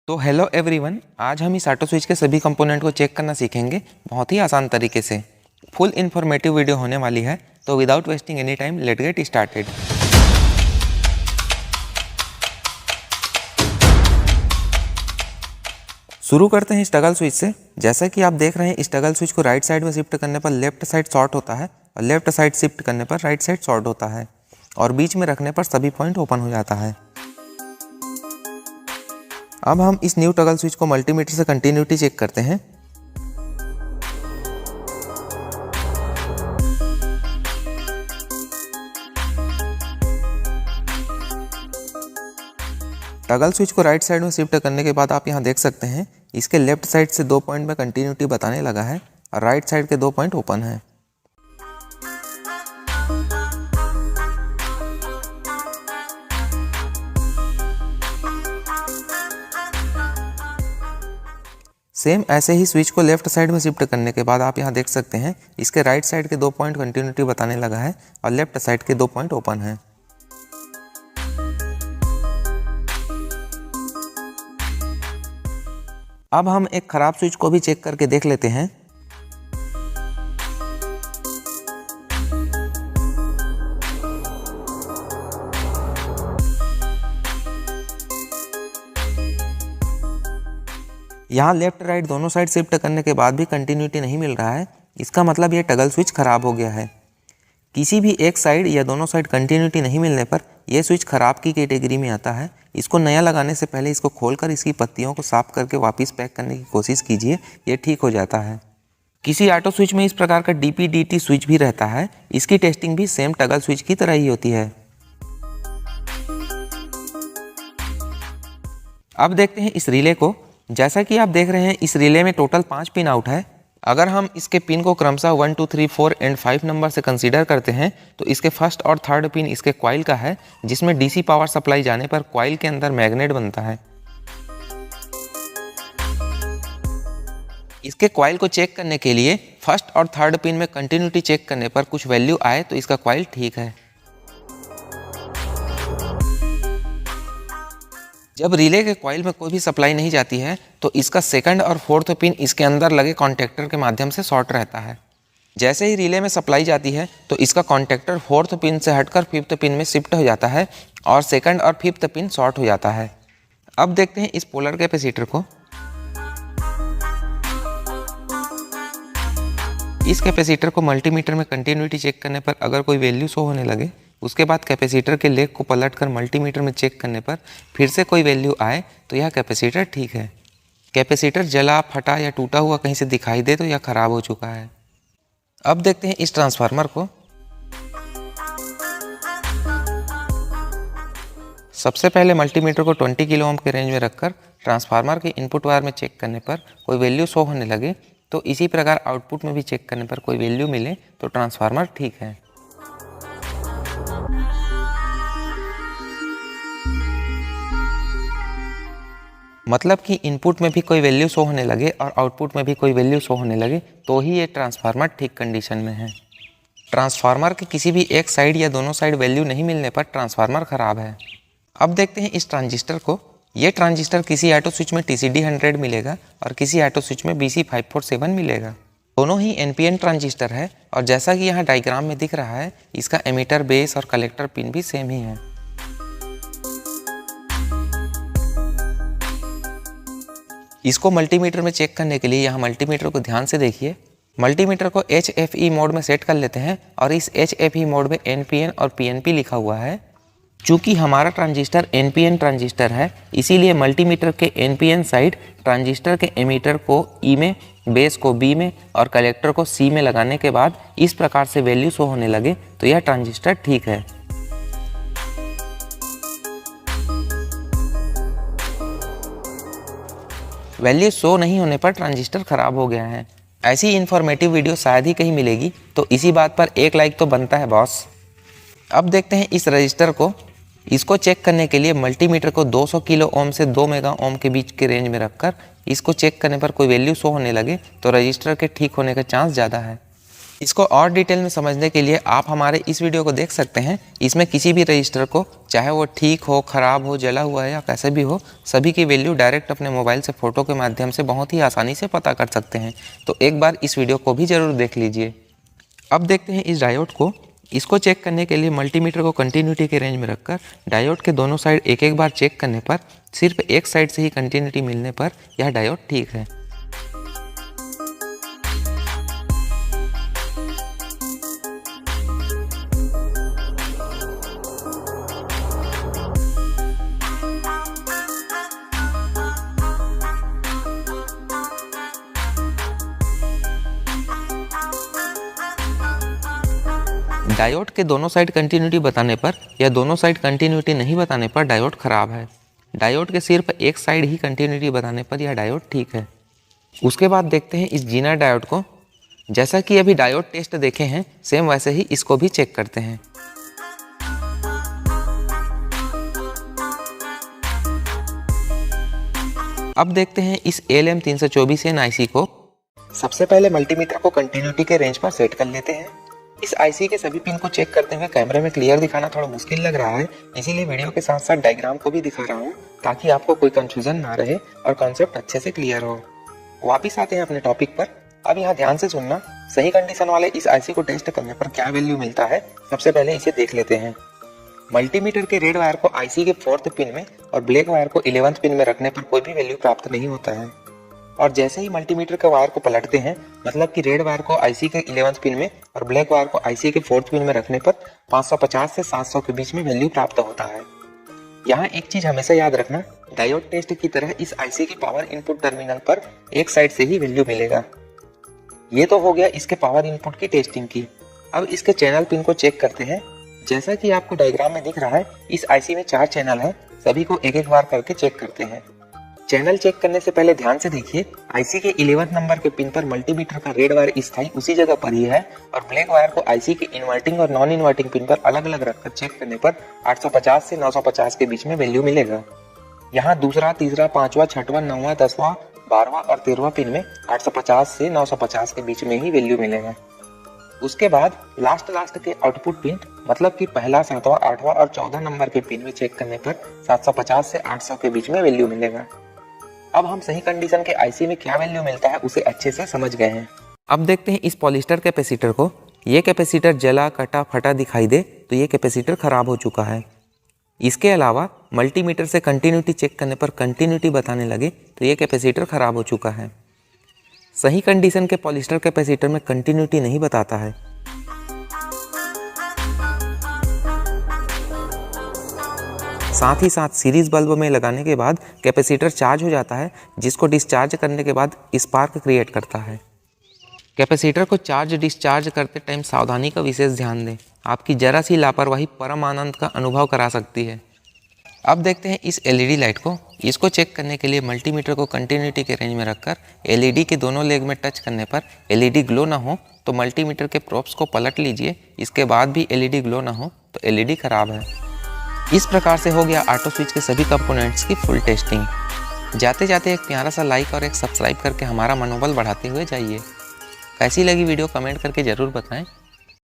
तो hello everyone, आज हम इस ऑटो स्विच के सभी कंपोनेंट को चेक करना सीखेंगे बहुत ही आसान तरीके से। फुल इन्फॉर्मेटिव वीडियो होने वाली है, तो without wasting any time let get started. शुरू करते हैं इस टगल स्विच से। जैसा कि आप देख रहे हैं, इस टगल स्विच को राइट साइड में शिफ्ट करने पर लेफ्ट साइड शॉर्ट होता है और लेफ्ट साइड शिफ्ट करने पर राइट साइड शॉर्ट होता है और बीच में रखने पर सभी पॉइंट ओपन हो जाता है। अब हम इस न्यू टगल स्विच को मल्टीमीटर से कंटिन्यूटी चेक करते हैं। टगल स्विच को राइट साइड में शिफ्ट करने के बाद आप यहां देख सकते हैं, इसके लेफ्ट साइड से 2 पॉइंट में कंटिन्यूटी बताने लगा है और राइट साइड के 2 पॉइंट ओपन है। सेम ऐसे ही स्विच को लेफ्ट साइड में शिफ्ट करने के बाद आप यहां देख सकते हैं, इसके राइट साइड के 2 पॉइंट कंटिन्यूटी बताने लगा है और लेफ्ट साइड के 2 पॉइंट ओपन है। अब हम एक खराब स्विच को भी चेक करके देख लेते हैं। यहाँ लेफ्ट राइट दोनों साइड शिफ्ट करने के बाद भी कंटिन्यूटी नहीं मिल रहा है। इसका मतलब ये टगल स्विच खराब हो गया है। किसी भी एक साइड या दोनों साइड कंटिन्यूटी नहीं मिलने पर यह स्विच खराब की कैटेगरी में आता है। इसको नया लगाने से पहले इसको खोलकर इसकी पत्तियों को साफ करके वापस पैक करने की कोशिश कीजिए, ये ठीक हो जाता है। किसी ऑटो स्विच में इस प्रकार का DP/DT स्विच भी रहता है। इसकी टेस्टिंग भी सेम टगल स्विच की तरह ही होती है। अब देखते हैं इस रिले को। जैसा कि आप देख रहे हैं, इस रिले में टोटल 5 पिन आउट है। अगर हम इसके पिन को क्रमशः 1, 2, 3, 4 एंड 5 नंबर से कंसीडर करते हैं, तो इसके फर्स्ट और थर्ड पिन इसके कॉइल का है, जिसमें DC पावर सप्लाई जाने पर कॉइल के अंदर मैग्नेट बनता है। इसके कॉइल को चेक करने के लिए फर्स्ट और थर्ड पिन में कंटिन्यूटी चेक करने पर कुछ वैल्यू आए तो इसका कॉइल ठीक है। जब रिले के कॉइल में कोई भी सप्लाई नहीं जाती है, तो इसका सेकंड और फोर्थ पिन इसके अंदर लगे कॉन्टैक्टर के माध्यम से शॉर्ट रहता है। जैसे ही रिले में सप्लाई जाती है, तो इसका कॉन्टैक्टर फोर्थ पिन से हटकर फिफ्थ पिन में शिफ्ट हो जाता है और सेकंड और फिफ्थ पिन शॉर्ट हो जाता है। अब देखते हैं इस पोलर कैपेसिटर को। इस कैपेसिटर को मल्टीमीटर में कंटिन्यूटी चेक करने पर अगर कोई वैल्यू शो होने लगे, उसके बाद कैपेसिटर के लेग को पलटकर मल्टीमीटर में चेक करने पर फिर से कोई वैल्यू आए तो यह कैपेसिटर ठीक है। कैपेसिटर जला, फटा या टूटा हुआ कहीं से दिखाई दे तो यह खराब हो चुका है। अब देखते हैं इस ट्रांसफार्मर को। सबसे पहले मल्टीमीटर को 20 किलो ओम के रेंज में रखकर ट्रांसफार्मर के इनपुट वायर में चेक करने पर कोई वैल्यू शो होने लगे, तो इसी प्रकार आउटपुट में भी चेक करने पर कोई वैल्यू मिले तो ट्रांसफार्मर ठीक है। मतलब कि इनपुट में भी कोई वैल्यू शो होने लगे और आउटपुट में भी कोई वैल्यू शो होने लगे तो ही ये ट्रांसफार्मर ठीक कंडीशन में है। ट्रांसफार्मर के किसी भी एक साइड या दोनों साइड वैल्यू नहीं मिलने पर ट्रांसफार्मर खराब है। अब देखते हैं इस ट्रांजिस्टर को। ये ट्रांजिस्टर किसी ऑटो स्विच में TCD 100 मिलेगा और किसी ऑटो स्विच में BC547 मिलेगा। दोनों ही NPN ट्रांजिस्टर है और जैसा कि यहाँ डायग्राम में दिख रहा है, इसका एमीटर, बेस और कलेक्टर पिन भी सेम ही है। इसको मल्टीमीटर में चेक करने के लिए यहाँ मल्टीमीटर को ध्यान से देखिए। मल्टीमीटर को HFE मोड में सेट कर लेते हैं और इस HFE मोड में NPN और PNP लिखा हुआ है। चूँकि हमारा ट्रांजिस्टर NPN ट्रांजिस्टर है, इसीलिए मल्टीमीटर के NPN साइड ट्रांजिस्टर के एमीटर को E में, बेस को B में और कलेक्टर को C में लगाने के बाद इस प्रकार से वैल्यू शो होने लगे तो यह ट्रांजिस्टर ठीक है। वैल्यू शो नहीं होने पर ट्रांजिस्टर खराब हो गया है। ऐसी इन्फॉर्मेटिव वीडियो शायद ही कहीं मिलेगी, तो इसी बात पर एक लाइक तो बनता है बॉस। अब देखते हैं इस रजिस्टर को। इसको चेक करने के लिए मल्टीमीटर को 200 किलो ओम से 2 मेगा ओम के बीच के रेंज में रखकर इसको चेक करने पर कोई वैल्यू शो होने लगे तो रजिस्टर के ठीक होने का चांस ज़्यादा है। इसको और डिटेल में समझने के लिए आप हमारे इस वीडियो को देख सकते हैं। इसमें किसी भी रजिस्टर को, चाहे वो ठीक हो, ख़राब हो, जला हुआ है या कैसे भी हो, सभी की वैल्यू डायरेक्ट अपने मोबाइल से फ़ोटो के माध्यम से बहुत ही आसानी से पता कर सकते हैं। तो एक बार इस वीडियो को भी ज़रूर देख लीजिए। अब देखते हैं इस डायोड को। इसको चेक करने के लिए मल्टीमीटर को कंटिन्यूटी के रेंज में रखकर डायोड के दोनों साइड एक एक बार चेक करने पर सिर्फ एक साइड से ही कंटिन्यूटी मिलने पर यह डायोड ठीक है। डायोड के दोनों साइड कंटिन्यूटी बताने पर या दोनों साइड कंटिन्यूटी नहीं बताने पर डायोड खराब है। डायोड के सिर्फ एक साइड ही कंटिन्यूटी बताने पर यह डायोड ठीक है। उसके बाद देखते हैं इस जीना डायोड को। जैसा कि अभी डायोड टेस्ट देखे हैं, सेम वैसे ही इसको भी चेक करते हैं। अब देखते हैं इस LM324N IC को। सबसे पहले मल्टीमीटर को कंटिन्यूटी के रेंज पर सेट कर लेते हैं। इस आईसी के सभी पिन को चेक करते हुए कैमरे में क्लियर दिखाना थोड़ा मुश्किल लग रहा है, इसीलिए वीडियो के साथ साथ डायग्राम को भी दिखा रहा हूँ ताकि आपको कोई कंफ्यूजन ना रहे और कॉन्सेप्ट अच्छे से क्लियर हो। वापिस आते हैं अपने टॉपिक पर। अब यहाँ ध्यान से सुनना, सही कंडीशन वाले इस आईसी को टेस्ट करने पर क्या वैल्यू मिलता है, सबसे पहले इसे देख लेते हैं। मल्टीमीटर के रेड वायर को आईसी के 4th पिन में और ब्लैक वायर को 11th पिन में रखने पर कोई भी वैल्यू प्राप्त नहीं होता है। और जैसे ही मल्टीमीटर के वायर को पलटते हैं, मतलब कि रेड वायर को आईसी के 11th पिन में और ब्लैक वायर को आईसी के 4th पिन में रखने पर 550 से 700 के बीच में वैल्यू प्राप्त होता है। यहाँ एक चीज हमेशा याद रखना, डायोड टेस्ट की तरह इस आईसी की पावर इनपुट टर्मिनल पर एक साइड से ही वैल्यू मिलेगा। ये तो हो गया इसके पावर इनपुट की टेस्टिंग की। अब इसके चैनल पिन को चेक करते हैं। जैसा कि आपको डायग्राम में दिख रहा है, इस आईसी में 4 चैनल है। सभी को एक एक बार करके चेक करते हैं। चैनल चेक करने से पहले ध्यान से देखिए, आईसी के 11th नंबर के पिन पर मल्टीमीटर का रेड वायर स्थायी उसी जगह पर ही है और ब्लैक वायर को आईसी के इन्वर्टिंग और नॉन इन्वर्टिंग पिन पर अलग अलग रखकर चेक करने पर 850 से 950 के बीच में वैल्यू मिलेगा। यहाँ दूसरा, तीसरा, 5वां, 6वां, 9वां, 10वां, 12वां और 13वां पिन में 850 से 950 के बीच में ही वैल्यू मिलेगा। उसके बाद लास्ट के आउटपुट पिन, मतलब कि पहला, 7वां, 8वां और 14 नंबर के पिन में चेक करने पर 750 से 800 के बीच में वैल्यू मिलेगा। अब हम सही कंडीशन के आईसी में क्या वैल्यू मिलता है उसे अच्छे से समझ गए हैं। अब देखते हैं इस पॉलिस्टर कैपेसिटर को। ये कैपेसिटर जला, कटा, फटा दिखाई दे तो ये कैपेसिटर खराब हो चुका है। इसके अलावा मल्टीमीटर से कंटिन्यूटी चेक करने पर कंटिन्यूटी बताने लगे तो ये कैपेसिटर खराब हो चुका है। सही कंडीशन के पॉलिस्टर कैपेसिटर में कंटिन्यूटी नहीं बताता है। साथ ही साथ सीरीज बल्ब में लगाने के बाद कैपेसिटर चार्ज हो जाता है, जिसको डिस्चार्ज करने के बाद स्पार्क क्रिएट करता है। कैपेसिटर को चार्ज डिस्चार्ज करते टाइम सावधानी का विशेष ध्यान दें। आपकी जरा सी लापरवाही परम आनंद का अनुभव करा सकती है। अब देखते हैं इस एलईडी लाइट को। इसको चेक करने के लिए मल्टीमीटर को कंटिन्यूटी के रेंज में रखकर एलईडी के दोनों लेग में टच करने पर एलईडी ग्लो ना हो तो मल्टीमीटर के प्रोब्स को पलट लीजिए। इसके बाद भी एलईडी ग्लो ना हो तो एलईडी खराब है। इस प्रकार से हो गया ऑटो स्विच के सभी कंपोनेंट्स की फुल टेस्टिंग। जाते जाते एक प्यारा सा लाइक और एक सब्सक्राइब करके हमारा मनोबल बढ़ाते हुए जाइए। कैसी लगी वीडियो कमेंट करके ज़रूर बताएं।